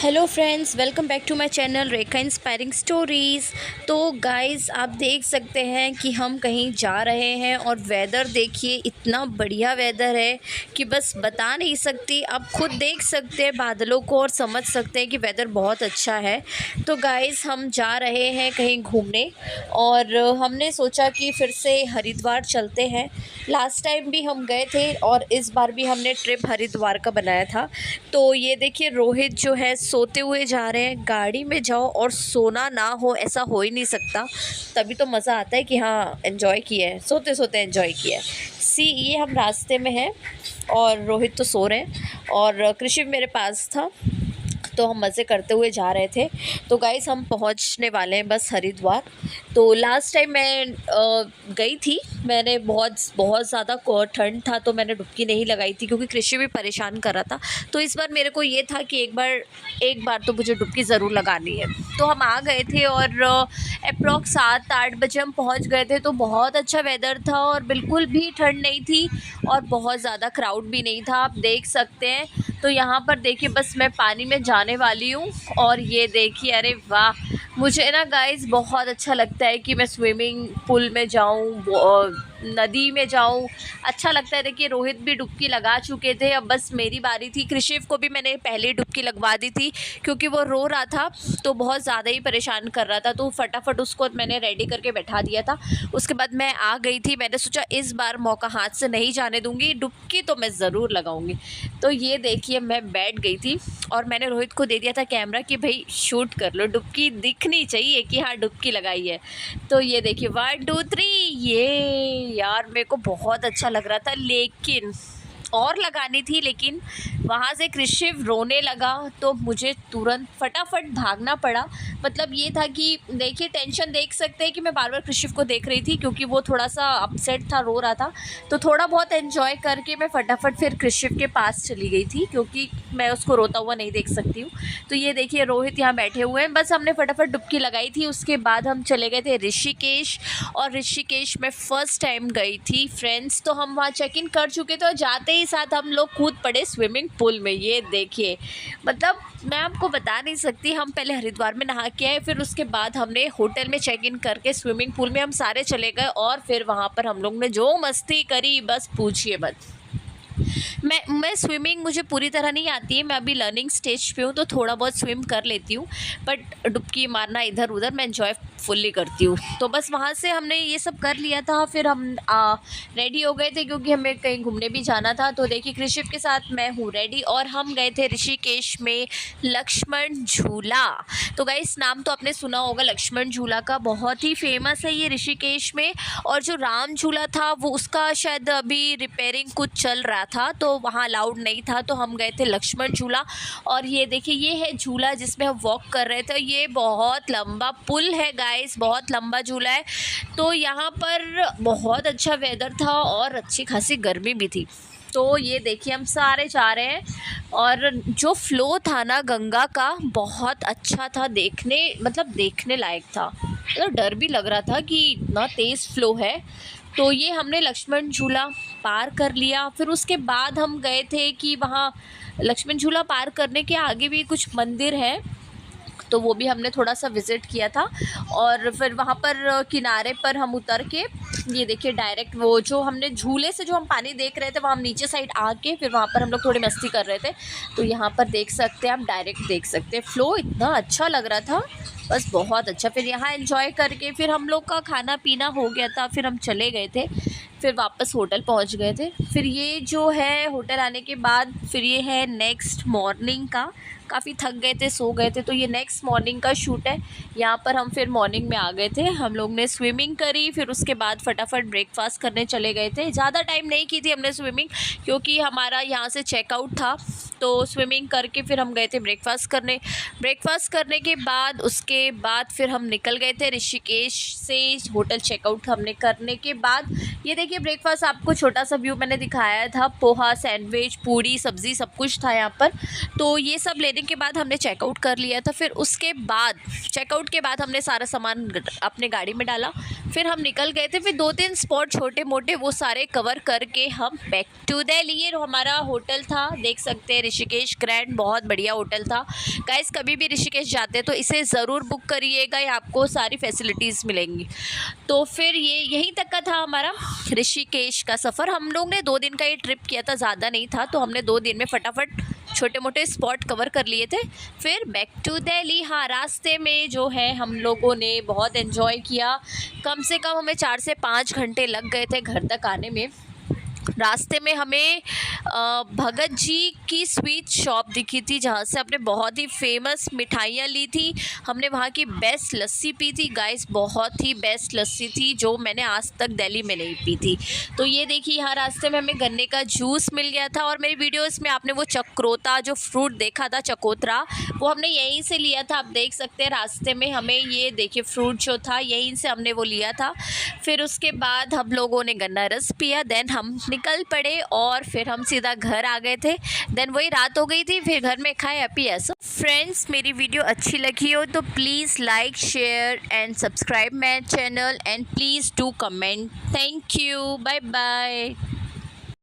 Hello friends, welcome back to my channel Rekha inspiring stories. तो guys, आप देख सकते हैं कि हम कहीं जा रहे हैं और वेदर देखिए, इतना बढ़िया वेदर है कि बस बता नहीं सकती। आप खुद देख सकते हैं बादलों को और समझ सकते हैं कि वेदर बहुत अच्छा है। तो गाइस, हम जा रहे हैं कहीं घूमने और हमने सोचा कि फिर से हरिद्वार चलते हैं। लास्ट टाइम भी हम गए थे और इस बार भी हमने ट्रिप हरिद्वार का बनाया था। तो ये देखिए, रोहित जो है सोते हुए जा रहे हैं। गाड़ी में जाओ और सोना ना हो, ऐसा हो ही नहीं सकता। तभी तो मज़ा आता है कि हाँ, एंजॉय किया है, सोते सोते एंजॉय किया है। ये हम रास्ते में हैं और रोहित तो सो रहे हैं और कृषि मेरे पास था, तो हम मज़े करते हुए जा रहे थे। तो गाइस, हम पहुंचने वाले हैं बस हरिद्वार। तो लास्ट टाइम मैं गई थी, मैंने बहुत बहुत ज़्यादा ठंड था तो मैंने डुबकी नहीं लगाई थी क्योंकि कृषि भी परेशान कर रहा था। तो इस बार मेरे को ये था कि एक बार तो मुझे डुबकी ज़रूर लगानी है। तो हम आ गए थे और अप्रॉक्स 7-8 बजे हम पहुंच गए थे। तो बहुत अच्छा वेदर था और बिल्कुल भी ठंड नहीं थी और बहुत ज़्यादा क्राउड भी नहीं था, आप देख सकते हैं। तो यहाँ पर देखिए, बस मैं पानी में जाने वाली हूँ और ये देखिए, अरे वाह! मुझे ना गाइस बहुत अच्छा लगता है कि मैं स्विमिंग पूल में जाऊँ, नदी में जाऊँ, अच्छा लगता है। देखिए, रोहित भी डुबकी लगा चुके थे, अब बस मेरी बारी थी। कृषिव को भी मैंने पहले ही डुबकी लगवा दी थी क्योंकि वो रो रहा था, तो बहुत ज़्यादा ही परेशान कर रहा था। तो फटाफट उसको मैंने रेडी करके बैठा दिया था। उसके बाद मैं आ गई थी, मैंने सोचा इस बार मौका हाथ से नहीं जाने दूँगी, डुबकी तो मैं ज़रूर लगाऊँगी। तो ये देखिए, मैं बैठ गई थी और मैंने रोहित को दे दिया था कैमरा कि भाई शूट कर लो, डुबकी दिखनी चाहिए कि हाँ डुबकी लगाई है। तो ये देखिए, 1 2 3, ये यार मेरे को बहुत अच्छा लग रहा था, लेकिन और लगानी थी, लेकिन वहाँ से कृषिव रोने लगा तो मुझे तुरंत फटाफट भागना पड़ा। मतलब ये था कि देखिए, टेंशन देख सकते हैं कि मैं बार बार कृषिव को देख रही थी क्योंकि वो थोड़ा सा अपसेट था, रो रहा था। तो थोड़ा बहुत एंजॉय करके मैं फटाफट फिर कृषिव के पास चली गई थी क्योंकि मैं उसको रोता हुआ नहीं देख सकती हूँ। तो ये देखिए, रोहित यहाँ बैठे हुए हैं, बस हमने फटाफट डुबकी लगाई थी। उसके बाद हम चले गए थे ऋषिकेश, और ऋषिकेश में फ़र्स्ट टाइम गई थी फ्रेंड्स। तो हम वहाँ चेक इन कर चुके थे और जाते ही साथ हम लोग कूद पड़े स्विमिंग पूल में। ये देखिए, मतलब मैं आपको बता नहीं सकती, हम पहले हरिद्वार में नहा के आए, फिर उसके बाद हमने होटल में चेक इन करके स्विमिंग पूल में हम सारे चले गए और फिर वहाँ पर हम लोग ने जो मस्ती करी, बस पूछिए मत। मैं स्विमिंग मुझे पूरी तरह नहीं आती है, मैं अभी लर्निंग स्टेज पे हूँ, तो थोड़ा बहुत स्विम कर लेती हूँ, बट डुबकी मारना इधर उधर मैं एंजॉय फुल्ली करती हूँ। तो बस वहाँ से हमने ये सब कर लिया था, फिर हम रेडी हो गए थे क्योंकि हमें कहीं घूमने भी जाना था। तो देखिए, कृषिव के साथ मैं हूँ रेडी और हम गए थे ऋषिकेश में लक्ष्मण झूला। तो गाइस, नाम तो आपने सुना होगा लक्ष्मण झूला का, बहुत ही फेमस है ये ऋषिकेश में। और जो राम झूला था वो उसका शायद अभी रिपेयरिंग कुछ चल रहा था, तो वहाँ अलाउड नहीं था, तो हम गए थे लक्ष्मण झूला। और ये देखिए, ये है झूला जिसमें हम वॉक कर रहे थे। ये बहुत लंबा पुल है गाइस, बहुत लंबा झूला है। तो यहाँ पर बहुत अच्छा वेदर था और अच्छी खासी गर्मी भी थी। तो ये देखिए, हम सारे जा रहे हैं और जो फ्लो था ना गंगा का, बहुत अच्छा था, देखने लायक था। मतलब डर भी लग रहा था कि इतना तेज़ फ्लो है। तो ये हमने लक्ष्मण झूला पार कर लिया। फिर उसके बाद हम गए थे कि वहाँ लक्ष्मण झूला पार करने के आगे भी कुछ मंदिर है, तो वो भी हमने थोड़ा सा विज़िट किया था। और फिर वहाँ पर किनारे पर हम उतर के, ये देखिए, डायरेक्ट वो जो हमने झूले से जो हम पानी देख रहे थे, वहाँ हम नीचे साइड आके फिर वहाँ पर हम लोग थोड़ी मस्ती कर रहे थे। तो यहाँ पर देख सकते हैं, आप डायरेक्ट देख सकते हैं, फ़्लो इतना अच्छा लग रहा था, बस बहुत अच्छा। फिर यहाँ एंजॉय करके फिर हम लोग का खाना पीना हो गया था, फिर हम चले गए थे, फिर वापस होटल पहुँच गए थे। फिर ये जो है होटल आने के बाद, फिर ये है नेक्स्ट मॉर्निंग का, काफ़ी थक गए थे, सो गए थे, तो ये नेक्स्ट मॉर्निंग का शूट है। यहाँ पर हम फिर मॉर्निंग में आ गए थे, हम लोग ने स्विमिंग करी, फिर उसके बाद फटाफट ब्रेकफास्ट करने चले गए थे। ज़्यादा टाइम नहीं की थी हमने स्विमिंग क्योंकि हमारा यहाँ से चेकआउट था। तो स्विमिंग करके फिर हम गए थे ब्रेकफास्ट करने। ब्रेकफास्ट करने के बाद उसके बाद फिर हम निकल गए थे ऋषिकेश से। होटल चेकआउट हमने करने के बाद, ये देखिए, देखिए ब्रेकफास्ट आपको छोटा सा व्यू मैंने दिखाया था, पोहा, सैंडविच, पूरी, सब्ज़ी सब कुछ था यहाँ पर। तो ये सब लेने के बाद हमने चेकआउट कर लिया था। फिर उसके बाद चेकआउट के बाद हमने सारा सामान अपने गाड़ी में डाला, फिर हम निकल गए थे। फिर 2-3 स्पॉट छोटे मोटे वो सारे कवर करके हम बैक टू दिल्ली। ये हमारा होटल था, देख सकते हैं, ऋषिकेश ग्रैंड, बहुत बढ़िया होटल था। गाइस कभी भी ऋषिकेश जाते हैं तो इसे ज़रूर बुक करिएगा, ये आपको सारी फैसिलिटीज़ मिलेंगी। तो फिर ये यहीं तक का था हमारा ऋषिकेश का सफ़र। हम लोग ने 2 दिन का ये ट्रिप किया था, ज़्यादा नहीं था, तो हमने 2 दिन में फटाफट छोटे मोटे स्पॉट कवर कर लिए थे। फिर बैक टू दिल्ली। हाँ, रास्ते में जो है हम लोगों ने बहुत एंजॉय किया। कम से कम हमें 4 से 5 घंटे लग गए थे घर तक आने में। रास्ते में हमें भगत जी की स्वीट शॉप दिखी थी, जहाँ से हमने बहुत ही फेमस मिठाइयाँ ली थी। हमने वहाँ की बेस्ट लस्सी पी थी गाइस, बहुत ही बेस्ट लस्सी थी जो मैंने आज तक दिल्ली में नहीं पी थी। तो ये देखिए यहाँ रास्ते में हमें गन्ने का जूस मिल गया था। और मेरी वीडियोस में आपने वो चक्रोता जो फ्रूट देखा था, चकोतरा, वो हमने यहीं से लिया था। आप देख सकते हैं रास्ते में हमें ये देखिए फ्रूट जो था यहीं से हमने वो लिया था। फिर उसके बाद हम लोगों ने गन्ना रस पिया, देन हम निकल पड़े और फिर हम सीधा घर आ गए थे। देन वही रात हो गई थी, फिर घर में खाए अपी ऐसा। फ्रेंड्स, मेरी वीडियो अच्छी लगी हो तो please like, share and subscribe my channel and please do comment. Thank you, bye bye.